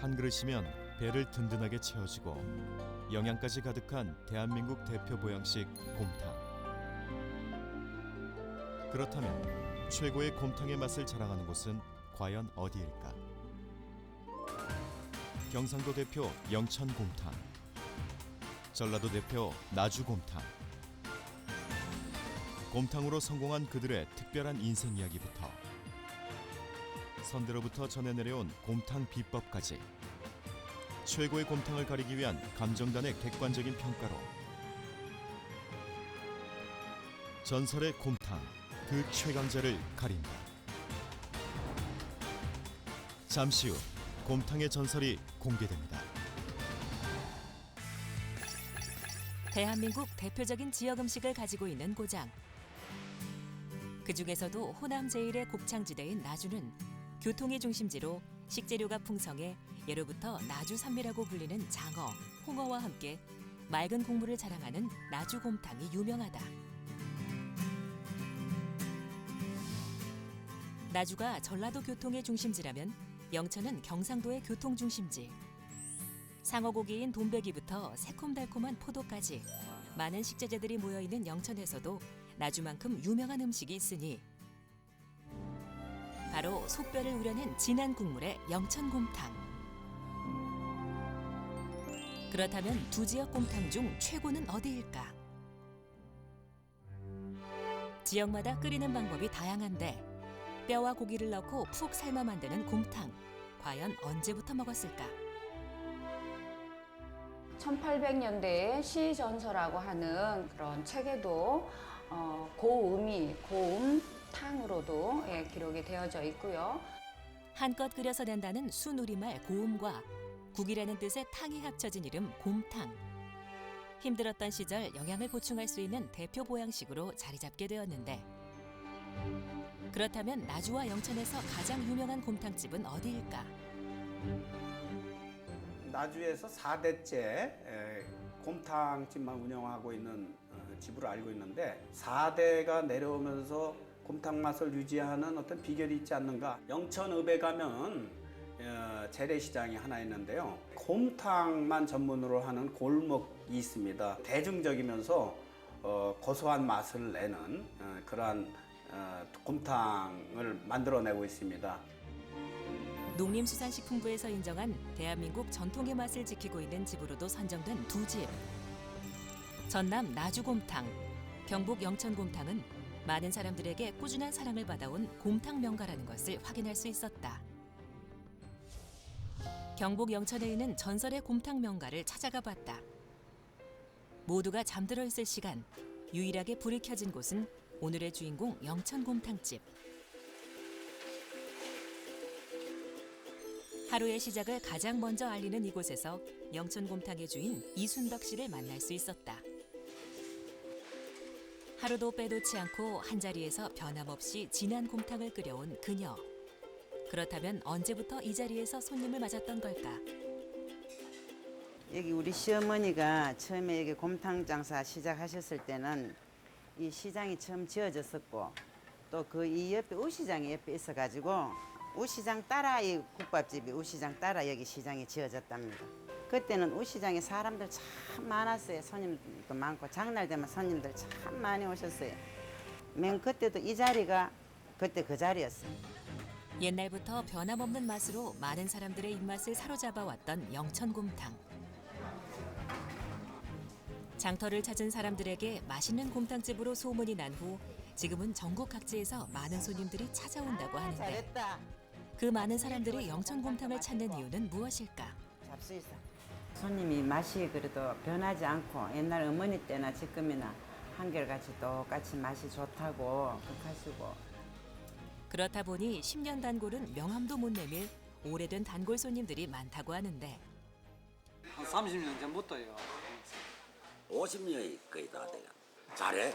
한 그릇이면 배를 든든하게 채워주고 영양까지 가득한 대한민국 대표 보양식 곰탕. 그렇다면 최고의 곰탕의 맛을 자랑하는 곳은 과연 어디일까? 경상도 대표 영천곰탕, 전라도 대표 나주곰탕. 곰탕으로 성공한 그들의 특별한 인생 이야기부터 선대로부터 전해내려온 곰탕 비법까지 최고의 곰탕을 가리기 위한 감정단의 객관적인 평가로 전설의 곰탕, 그 최강자를 가린다. 잠시 후 곰탕의 전설이 공개됩니다. 대한민국 대표적인 지역 음식을 가지고 있는 고장. 그 중에서도 호남 제1의 곡창지대인 나주는 교통의 중심지로 식재료가 풍성해 예로부터 나주 산미라고 불리는 장어, 홍어와 함께 맑은 국물을 자랑하는 나주곰탕이 유명하다. 나주가 전라도 교통의 중심지라면 영천은 경상도의 교통 중심지. 상어고기인 돈베기부터 새콤달콤한 포도까지 많은 식재재들이 모여있는 영천에서도 나주만큼 유명한 음식이 있으니 바로 속뼈를 우려낸 진한 국물의 영천곰탕. 그렇다면 두 지역 곰탕 중 최고는 어디일까? 지역마다 끓이는 방법이 다양한데 뼈와 고기를 넣고 푹 삶아 만드는 곰탕. 과연 언제부터 먹었을까? 1800년대에 시전서라고 하는 그런 책에도 고음탕으로도 기록이 되어져 있고요. 한껏 끓여서 낸다는 순우리말 고음과 국이라는 뜻의 탕이 합쳐진 이름 곰탕. 힘들었던 시절 영양을 보충할 수 있는 대표 보양식으로 자리 잡게 되었는데 그렇다면 나주와 영천에서 가장 유명한 곰탕집은 어디일까? 나주에서 4대째 곰탕집만 운영하고 있는 집으로 알고 있는데 4대가 내려오면서 곰탕 맛을 유지하는 어떤 비결이 있지 않는가. 영천읍에 가면 재래시장이 하나 있는데요. 곰탕만 전문으로 하는 골목이 있습니다. 대중적이면서 고소한 맛을 내는 그러한 곰탕을 만들어내고 있습니다. 농림수산식품부에서 인정한 대한민국 전통의 맛을 지키고 있는 집으로도 선정된 두 집. 전남 나주곰탕, 경북 영천곰탕은 많은 사람들에게 꾸준한 사랑을 받아온 곰탕 명가라는 것을 확인할 수 있었다. 경북 영천에 있는 전설의 곰탕 명가를 찾아가 봤다. 모두가 잠들어 있을 시간, 유일하게 불이 켜진 곳은 오늘의 주인공 영천곰탕집. 하루의 시작을 가장 먼저 알리는 이곳에서 영천곰탕의 주인 이순덕 씨를 만날 수 있었다. 하루도 빼놓지 않고 한자리에서 변함없이 진한 곰탕을 끓여온 그녀. 그렇다면 언제부터 이 자리에서 손님을 맞았던 걸까? 여기 우리 시어머니가 처음에 여기 곰탕 장사 시작하셨을 때는 이 시장이 처음 지어졌었고 또 그 이 옆에 우시장이 옆에 있어가지고 우시장 따라 이 국밥집이 우시장 따라 여기 시장이 지어졌답니다. 그때는 우시장에 사람들 참 많았어요. 손님도 많고 장날 되면 손님들 참 많이 오셨어요. 맨 그때도 이 자리가 그때 그 자리였어요. 옛날부터 변함없는 맛으로 많은 사람들의 입맛을 사로잡아왔던 영천곰탕. 장터를 찾은 사람들에게 맛있는 곰탕집으로 소문이 난 후 지금은 전국 각지에서 많은 손님들이 찾아온다고 하는데 잘했다. 그 많은 사람들이 영천곰탕을 찾는 이유는 무엇일까? 잡수 있어. 손님이 맛이 그래도 변하지 않고 옛날 어머니 때나 지금이나 한결같이 똑같이 맛이 좋다고 그렇게 하시고. 그렇다 보니 10년 단골은 명함도 못 내밀 오래된 단골 손님들이 많다고 하는데 한 30년 전부터요. 50년이 거의 다 돼가. 잘해?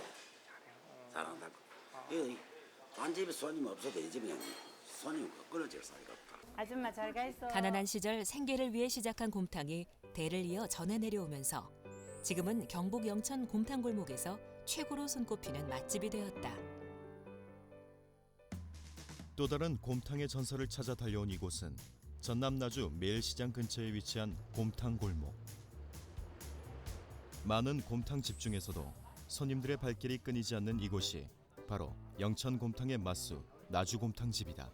잘한다고. 이 단집에 손님 없어도 이 집에 손님 끊어질 사이가 없다. 아줌마 잘 가 있어. 가난한 시절 생계를 위해 시작한 곰탕이 대를 이어 전해 내려오면서 지금은 경북 영천 곰탕골목에서 최고로 손꼽히는 맛집이 되었다. 또 다른 곰탕의 전설을 찾아 달려온 이곳은 전남 나주 매일시장 근처에 위치한 곰탕 골목. 많은 곰탕집 중에서도 손님들의 발길이 끊이지 않는 이곳이 바로 영천 곰탕의 맛수 나주곰탕집이다.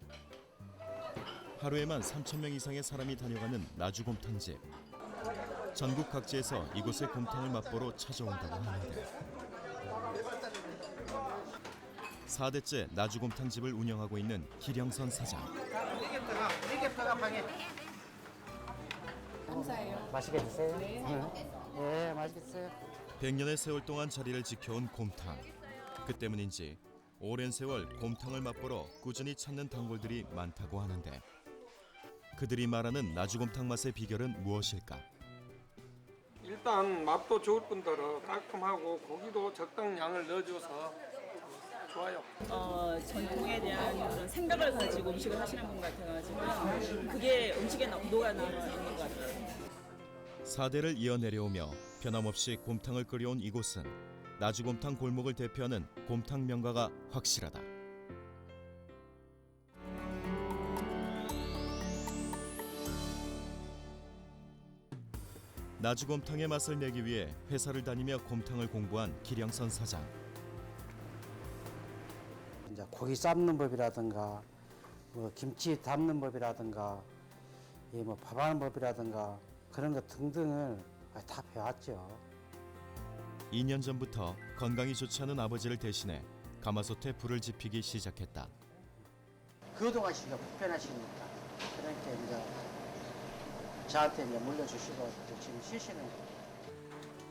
하루에만 3,000명 이상의 사람이 다녀가는 나주곰탕집. 전국 각지에서 이곳의 곰탕을 맛보러 찾아온다고 하는데 4대째 나주곰탕집을 운영하고 있는 기령선 사장. 맛있게 드세요. 네, 맛있겠어요. 100년의 세월 동안 자리를 지켜온 곰탕. 그 때문인지 오랜 세월 곰탕을 맛보러 꾸준히 찾는 단골들이 많다고 하는데 그들이 말하는 나주곰탕 맛의 비결은 무엇일까? 일단 맛도 좋을 뿐더러 깔끔하고 고기도 적당량을 넣어줘서 좋아요. 전통에 대한 그런 생각을 가지고 음식을 하시는 분 같아가지고 그게 음식에 녹아나와 있는 것 같아요. 4대를 이어 내려오며 변함없이 곰탕을 끓여온 이곳은 나주곰탕 골목을 대표하는 곰탕 명가가 확실하다. 나주곰탕의 맛을 내기 위해 회사를 다니며 곰탕을 공부한 기령선 사장. 이제 고기 삶는 법이라든가, 뭐 김치 담는 법이라든가, 뭐 밥하는 법이라든가 그런 것 등등을 다 배웠죠. 2년 전부터 건강이 좋지 않은 아버지를 대신해 가마솥에 불을 지피기 시작했다. 그동안시기가 불편하시니까 그러니까 이제 저한테 이제 물려주시고 지금 쉬시는 거예요.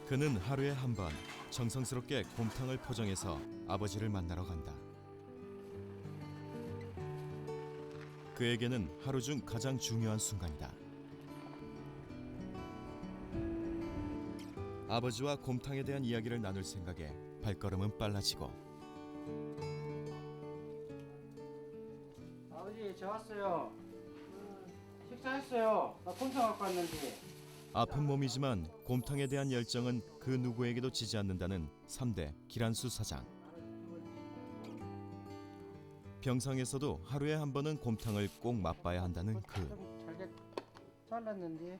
그는 하루에 한 번 정성스럽게 곰탕을 포장해서 아버지를 만나러 간다. 그에게는 하루 중 가장 중요한 순간이다. 아버지와 곰탕에 대한 이야기를 나눌 생각에 발걸음은 빨라지고 아버지 저 왔어요. 식사했어요. 나 곰탕 갖고 왔는데. 아픈 몸이지만 곰탕에 대한 열정은 그 누구에게도 지지 않는다는 3대 기란수 사장. 병상에서도 하루에 한 번은 곰탕을 꼭 맛봐야 한다는 그. 좀 잘게 잘랐는데.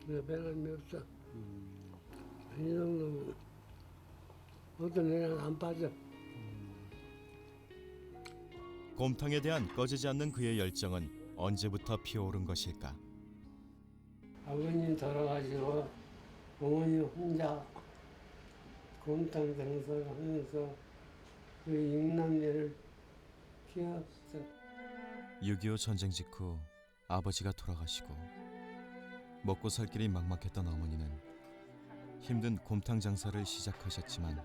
내 배는 없어. 이 정도면 어떤 애는 안 빠져. 곰탕에 대한 꺼지지 않는 그의 열정은 언제부터 피어오른 것일까? 아버님 돌아가시고 어머니 혼자 곰탕 장사를 하면서 그 6남매를 키웠어. 6.25 전쟁 직후 아버지가 돌아가시고 먹고 살 길이 막막했던 어머니는 힘든 곰탕 장사를 시작하셨지만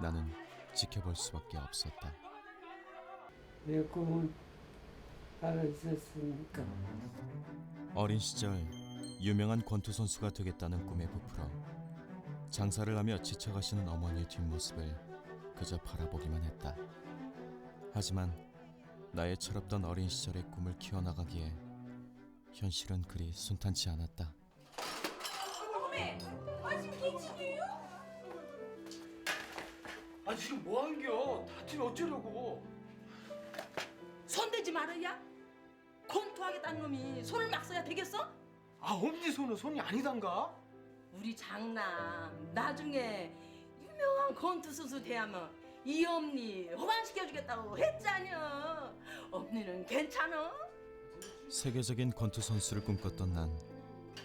나는 지켜볼 수밖에 없었다. 내 꿈은 따라 있었으니까. 어린 시절 유명한 권투 선수가 되겠다는 꿈에 부풀어 장사를 하며 지쳐가시는 어머니의 뒷모습을 그저 바라보기만 했다. 하지만 나의 철없던 어린 시절의 꿈을 키워나가기에 현실은 그리 순탄치 않았다. 아 지금 뭐 한겨? 다치면 어쩌려고? 손대지 말아야. 곰투하겠다는 놈이 손을 막 써야 되겠어? 아 엄니 손은 손이 아니단가? 우리 장남 나중에 유명한 권투 선수 되면 이 엄니 호강시켜주겠다고 했잖여. 엄니는 괜찮어? 세계적인 권투 선수를 꿈꿨던 난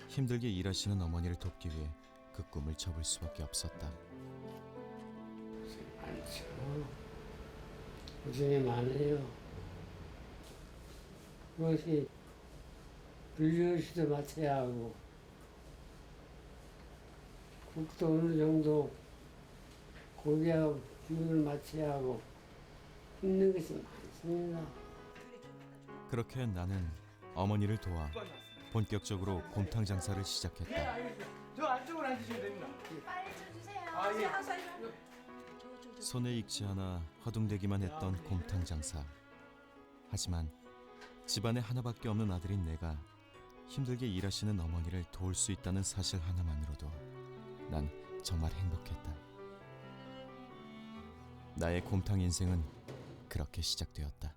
힘들게 일하시는 어머니를 돕기 위해 그 꿈을 접을 수밖에 없었다. 많죠. 고생이 많아요. 그것이 분리시도 맞춰야 하고 국도 어느 정도 고기하고 기운을 맞춰야 하고 힘든 것이 많습니다. 그렇게 나는 어머니를 도와 본격적으로 곰탕 장사를 시작했다. 저 안쪽으로 앉으시면 됩니다. 빨리 좀 주세요. 아, 예. 손에 익지 않아 허둥대기만 했던 곰탕 장사. 하지만 집안에 하나밖에 없는 아들인 내가 힘들게 일하시는 어머니를 도울 수 있다는 사실 하나만으로도 난 정말 행복했다. 나의 곰탕 인생은 그렇게 시작되었다.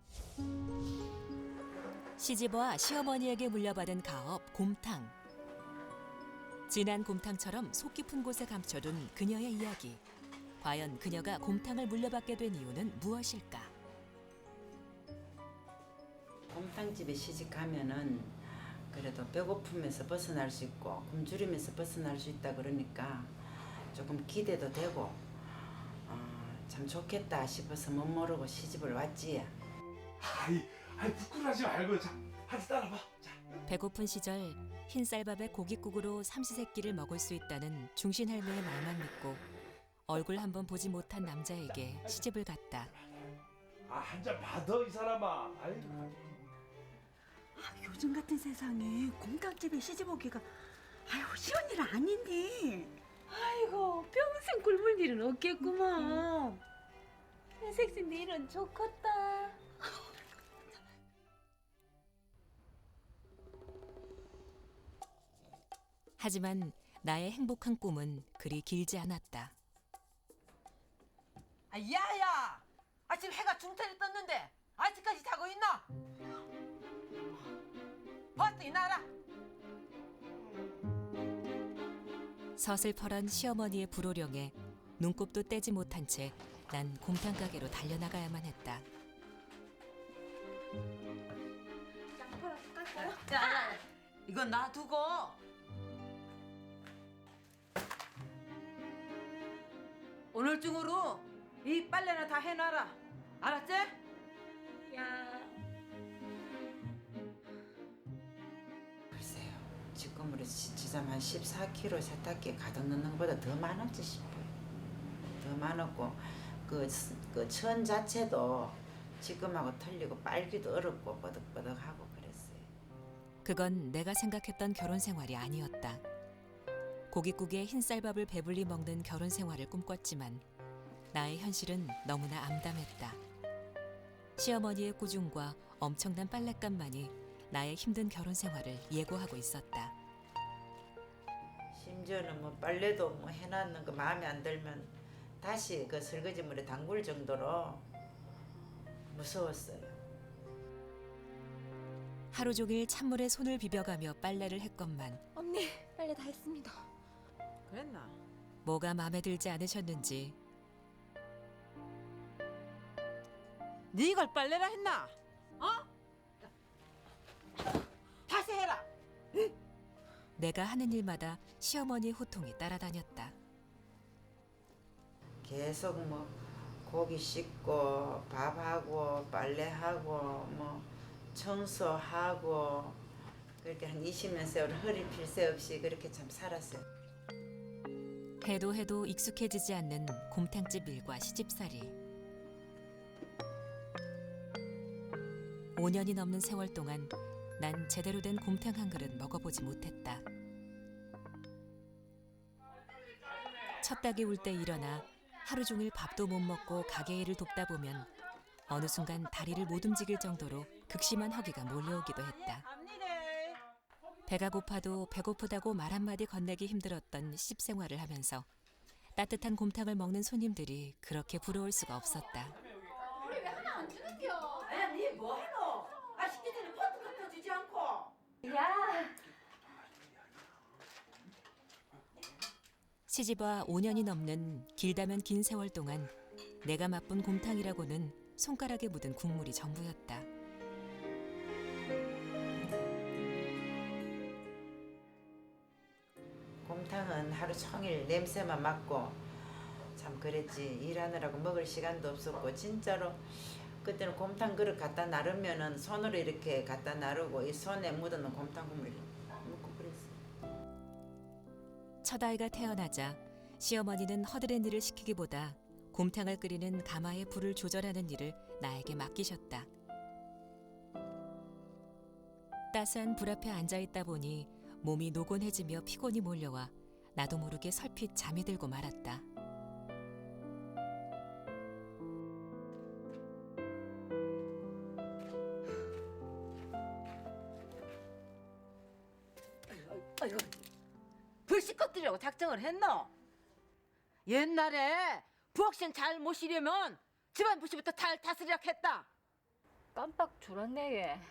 시집와 시어머니에게 물려받은 가업 곰탕. 진한 곰탕처럼 속 깊은 곳에 감춰둔 그녀의 이야기. 과연 그녀가 곰탕을 물려받게 된 이유는 무엇일까? 곰탕집에 시집 가면은 그래도 배고픔에서 벗어날 수 있고 굶주림에서 벗어날 수 있다 그러니까 조금 기대도 되고 참 좋겠다 싶어서 못 모르고 시집을 왔지. 아이 부끄러워하지 말고 자, 같이 따라봐. 자. 배고픈 시절 흰쌀밥에 고깃국으로 삼시세끼를 먹을 수 있다는 중신 할매의 말만 믿고 얼굴 한번 보지 못한 남자에게 시집을 갔다. 한 잔 받아 이 사람아. 아이. 요즘 같은 세상에 곰탕집에 시집 오기가 쉬운 일 아닌데. 아이고 평생 굶을 일은 없겠구만. 새색시 일은 좋겠다. 하지만 나의 행복한 꿈은 그리 길지 않았다. 야야! 지금 해가 중천에 떴는데 아직까지 자고 있나? 벌써 일어나라. 서슬퍼런 시어머니의 불호령에 눈곱도 떼지 못한 채 난 곰탕 가게로 달려나가야만 했다. 자, 이건 놔두고 오늘 중으로 이 빨래나 다 해놔라. 알았지? 야. 글쎄요. 지금으로 지점 한 14kg 세탁기에 가득 넣는 것보다 더 많았지 싶어요. 더 많았고 그 천 자체도 지금하고 틀리고 빨기도 어렵고 뻐덕뻐덕하고 그랬어요. 그건 내가 생각했던 결혼 생활이 아니었다. 고깃국에 흰쌀밥을 배불리 먹는 결혼 생활을 꿈꿨지만 나의 현실은 너무나 암담했다. 시어머니의 꾸중과 엄청난 빨랫감만이 나의 힘든 결혼 생활을 예고하고 있었다. 심지어는 뭐 빨래도 뭐 해놨는 거 마음에 안 들면 다시 그 설거지물에 담글 정도로 무서웠어요. 하루 종일 찬물에 손을 비벼가며 빨래를 했건만 언니 빨래 다 했습니다. 그랬나? 뭐가 마음에 들지 않으셨는지 네 이걸 빨래라 했나? 다시 해라. 내가 하는 일마다 시어머니의 호통이 따라다녔다. 계속 뭐 고기 씻고 밥하고 빨래하고 뭐 청소하고 그렇게 한 20년 세월 허리 필 새 없이 그렇게 참 살았어요. 해도 익숙해지지 않는 곰탕집 일과 시집살이. 5년이 넘는 세월 동안 난 제대로 된 곰탕 한 그릇 먹어보지 못했다. 첫 닭이 울 때 일어나 하루 종일 밥도 못 먹고 가게 일을 돕다 보면 어느 순간 다리를 못 움직일 정도로 극심한 허기가 몰려오기도 했다. 배가 고파도 배고프다고 말 한마디 건네기 힘들었던 시집 생활을 하면서 따뜻한 곰탕을 먹는 손님들이 그렇게 부러울 수가 없었다. 우리 왜 하나 안 주는겨? 야, 니 뭐 해노? 시키 전에 포트 갖다 주지 않고. 야. 시집와 5년이 넘는 길다면 긴 세월 동안 내가 맛본 곰탕이라고는 손가락에 묻은 국물이 전부였다. 곰탕은 하루 종일 냄새만 맡고 참 그랬지. 일하느라고 먹을 시간도 없었고 진짜로 그때는 곰탕 그릇 갖다 나르면은 손으로 이렇게 갖다 나르고 이 손에 묻어놓은 곰탕 국물 먹고 그랬어. 첫 아이가 태어나자 시어머니는 허드렛 일을 시키기보다 곰탕을 끓이는 가마에 불을 조절하는 일을 나에게 맡기셨다. 따스한 불 앞에 앉아 있다 보니 몸이 노곤해지며 피곤이 몰려와 나도 모르게 설핏 잠이 들고 말았다. 하겠다고 작정을 했노? 옛날에 부엌신 잘 모시려면 집안 부시부터 잘 다스리라 했다. 깜빡 졸았네 얘.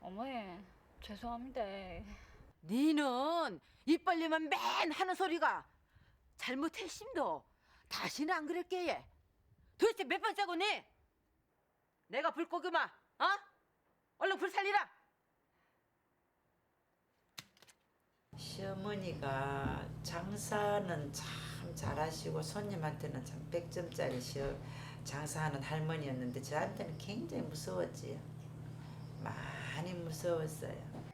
어머니 죄송합니다. 니는 입 벌리면 맨 하는 소리가 잘못했심도 다시는 안 그럴게 얘. 도대체 몇 번째고 니? 내가 불 끄기마. 어? 얼른 불 살리라. 시어머니가 장사는 참 잘하시고 손님한테는 참 100점짜리 장사하는 할머니였는데 저한테는 굉장히 무서웠지요. 많이 무서웠어요.